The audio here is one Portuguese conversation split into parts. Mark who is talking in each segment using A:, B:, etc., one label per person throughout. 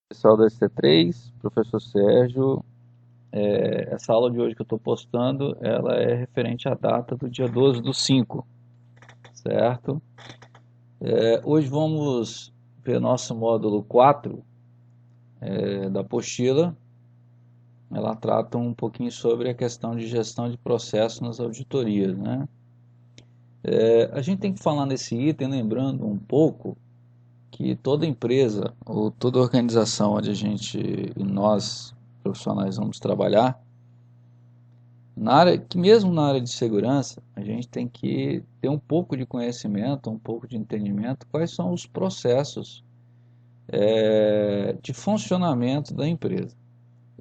A: Pessoal da ST3, professor Sérgio, essa aula de hoje que eu estou postando, ela é referente à data do dia 12 do 5, certo? Hoje vamos ver nosso módulo 4 da apostila. Ela trata um pouquinho sobre a questão de gestão de processo nas auditorias, né? A gente tem que falar nesse item, lembrando um pouco que toda empresa ou toda organização onde nós profissionais vamos trabalhar, mesmo na área de segurança, a gente tem que ter um pouco de conhecimento, um pouco de entendimento, quais são os processos de funcionamento da empresa.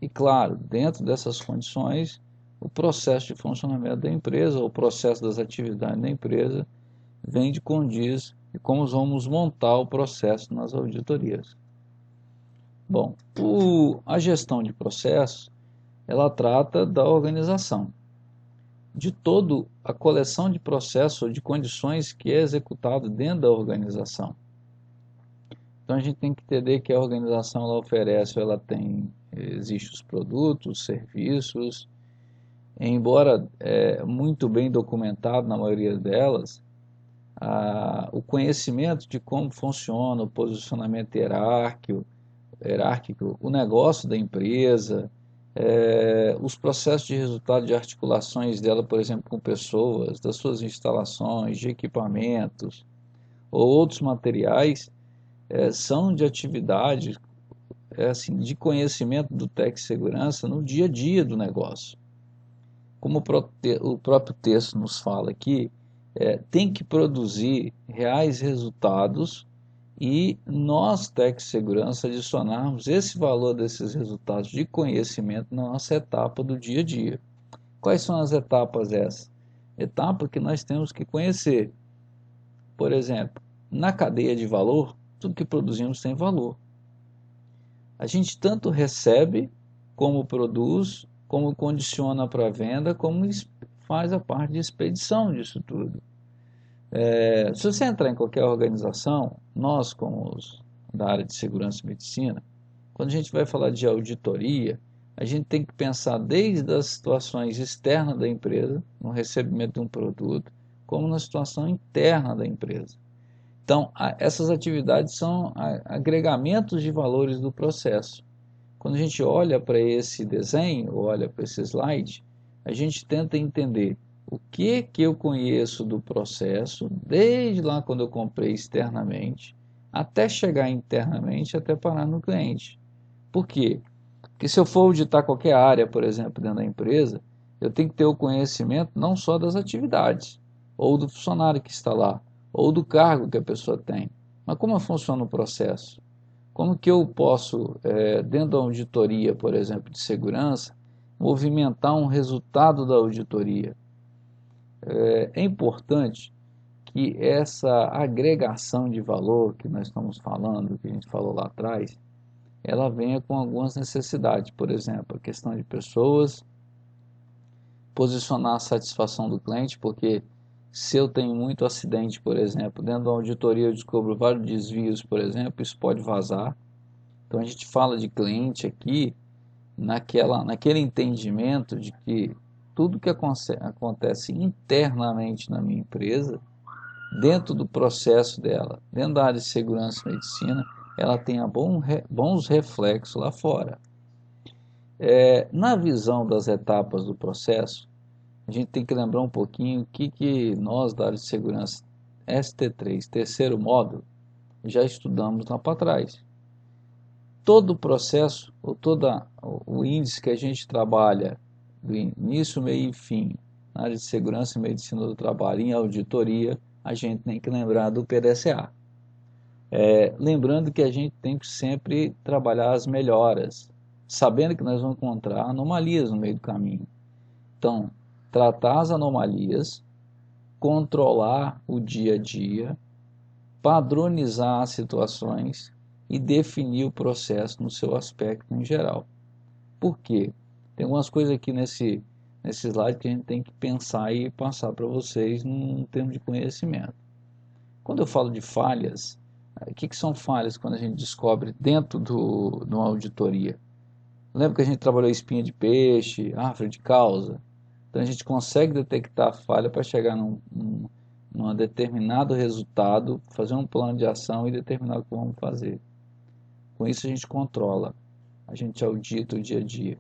A: E claro, dentro dessas condições, o processo de funcionamento da empresa, o processo das atividades da empresa, vem de condiz e como vamos montar o processo nas auditorias. Bom, a gestão de processos, ela trata da organização de toda a coleção de processos ou de condições que é executado dentro da organização. Então a gente tem que entender que a organização ela oferece, existe os produtos, os serviços, embora muito bem documentado na maioria delas, o conhecimento de como funciona o posicionamento hierárquico, o negócio da empresa, os processos de resultado de articulações dela, por exemplo, com pessoas, das suas instalações, de equipamentos ou outros materiais, são de atividade, assim, de conhecimento do Tec Segurança no dia a dia do negócio. Como o próprio texto nos fala aqui, tem que produzir reais resultados e nós, Tec Segurança, adicionarmos esse valor desses resultados de conhecimento na nossa etapa do dia a dia. Quais são as etapas essas? Etapa que nós temos que conhecer. Por exemplo, na cadeia de valor, tudo que produzimos tem valor. A gente tanto recebe, como produz, como condiciona para a venda, como faz a parte de expedição disso tudo. Se você entrar em qualquer organização, nós, como os da área de segurança e medicina, quando a gente vai falar de auditoria, a gente tem que pensar desde as situações externas da empresa, no recebimento de um produto, como na situação interna da empresa. Então, essas atividades são agregamentos de valores do processo. Quando a gente olha para esse desenho, olha para esse slide, a gente tenta entender o que eu conheço do processo, desde lá quando eu comprei externamente, até chegar internamente, até parar no cliente. Por quê? Porque se eu for auditar qualquer área, por exemplo, dentro da empresa, eu tenho que ter o conhecimento não só das atividades, ou do funcionário que está lá, ou do cargo que a pessoa tem, mas como funciona o processo. Como que eu posso, dentro da auditoria, por exemplo, de segurança, movimentar um resultado da auditoria? É importante que essa agregação de valor que nós estamos falando, que a gente falou lá atrás, ela venha com algumas necessidades. Por exemplo, a questão de pessoas, posicionar a satisfação do cliente, porque se eu tenho muito acidente, por exemplo, dentro da auditoria eu descubro vários desvios, por exemplo, isso pode vazar. Então a gente fala de cliente aqui naquele entendimento de que tudo que acontece internamente na minha empresa, dentro do processo dela, dentro da área de segurança e medicina, ela tenha bons reflexos lá fora. Na visão das etapas do processo, a gente tem que lembrar um pouquinho o que nós da área de segurança ST3, terceiro módulo, já estudamos lá para trás. Todo o processo, ou todo o índice que a gente trabalha, do início, meio e fim, na área de segurança e medicina do trabalho, em auditoria, a gente tem que lembrar do PDCA. Lembrando que a gente tem que sempre trabalhar as melhoras, sabendo que nós vamos encontrar anomalias no meio do caminho. Então, tratar as anomalias, controlar o dia a dia, padronizar as situações e definir o processo no seu aspecto em geral. Por quê? Tem algumas coisas aqui nesse slide que a gente tem que pensar e passar para vocês num termo de conhecimento. Quando eu falo de falhas, O que são falhas quando a gente descobre dentro de uma auditoria? Lembra que a gente trabalhou espinha de peixe, árvore de causa? Então a gente consegue detectar a falha para chegar num determinado resultado, fazer um plano de ação e determinar o que vamos fazer. Com isso a gente controla, a gente audita o dia a dia.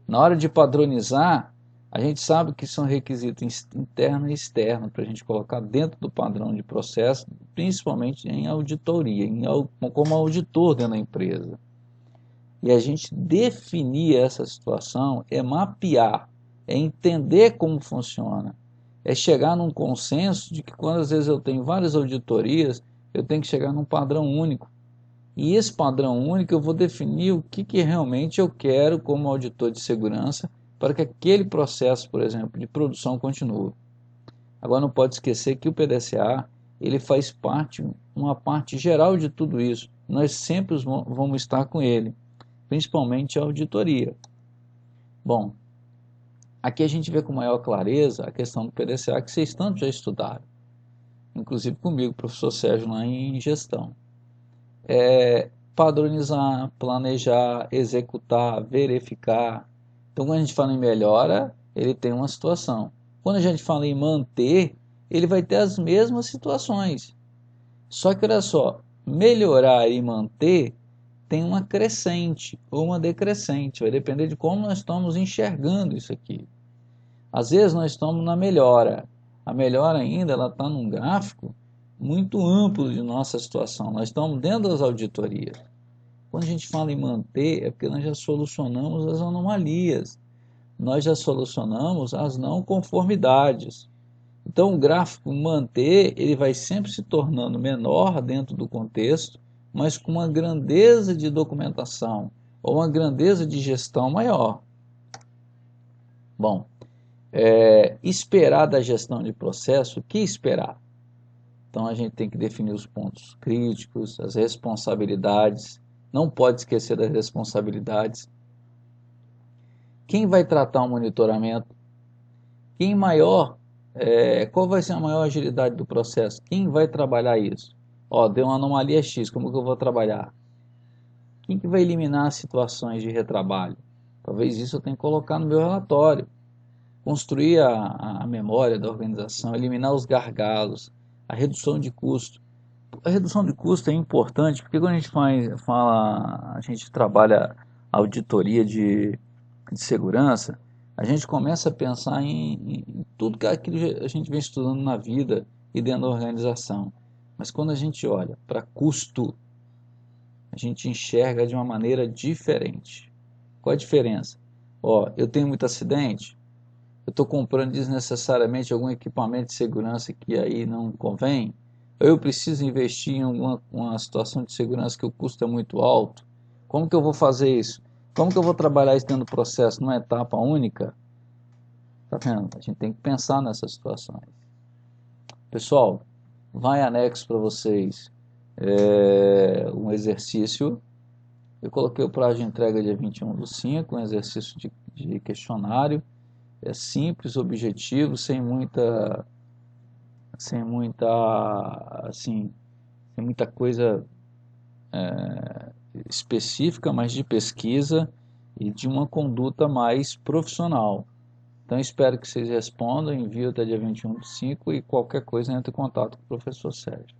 A: Na hora de padronizar, a gente sabe que são requisitos interno e externo para a gente colocar dentro do padrão de processo, principalmente em auditoria, como auditor dentro da empresa. E a gente definir essa situação é mapear, é entender como funciona, é chegar num consenso de que quando às vezes eu tenho várias auditorias, eu tenho que chegar num padrão único. E esse padrão único eu vou definir o que realmente eu quero como auditor de segurança para que aquele processo, por exemplo, de produção continue. Agora não pode esquecer que o PDCA ele faz parte, uma parte geral de tudo isso. Nós sempre vamos estar com ele, principalmente a auditoria. Bom, aqui a gente vê com maior clareza a questão do PDCA que vocês tanto já estudaram, inclusive comigo, professor Sérgio, lá em gestão. Padronizar, planejar, executar, verificar. Então, quando a gente fala em melhora, ele tem uma situação. Quando a gente fala em manter, ele vai ter as mesmas situações. Só que, olha só, melhorar e manter tem uma crescente ou uma decrescente. Vai depender de como nós estamos enxergando isso aqui. Às vezes nós estamos na melhora. A melhora ainda ela está num gráfico muito amplo de nossa situação. Nós estamos dentro das auditorias. Quando a gente fala em manter, é porque nós já solucionamos as anomalias. Nós já solucionamos as não conformidades. Então, o gráfico manter, ele vai sempre se tornando menor dentro do contexto, mas com uma grandeza de documentação ou uma grandeza de gestão maior. Bom, esperar da gestão de processo, o que esperar? Então a gente tem que definir os pontos críticos, as responsabilidades, não pode esquecer das responsabilidades. Quem vai tratar o monitoramento? Qual vai ser a maior agilidade do processo? Quem vai trabalhar isso? Deu uma anomalia X, como que eu vou trabalhar? Quem que vai eliminar as situações de retrabalho? Talvez isso eu tenha que colocar no meu relatório. Construir a memória da organização, eliminar os gargalos, a redução de custo. A redução de custo é importante porque quando a gente a gente trabalha auditoria de segurança, a gente começa a pensar em tudo que a gente vem estudando na vida e dentro da organização. Mas quando a gente olha para custo, a gente enxerga de uma maneira diferente. Qual a diferença? Eu tenho muito acidente, eu estou comprando desnecessariamente algum equipamento de segurança que aí não convém, ou eu preciso investir em uma situação de segurança que o custo é muito alto. Como que eu vou fazer isso? Como que eu vou trabalhar isso dentro do processo numa etapa única? Tá vendo? A gente tem que pensar nessas situações. Pessoal, vai anexo para vocês um exercício. Eu coloquei o prazo de entrega dia 21/5, um exercício de questionário. É simples, objetivo, sem muita coisa específica, mas de pesquisa e de uma conduta mais profissional. Então espero que vocês respondam, envio até dia 21/5 e qualquer coisa entre em contato com o professor Sérgio.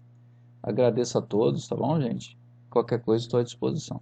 A: Agradeço a todos, tá bom, gente? Qualquer coisa estou à disposição.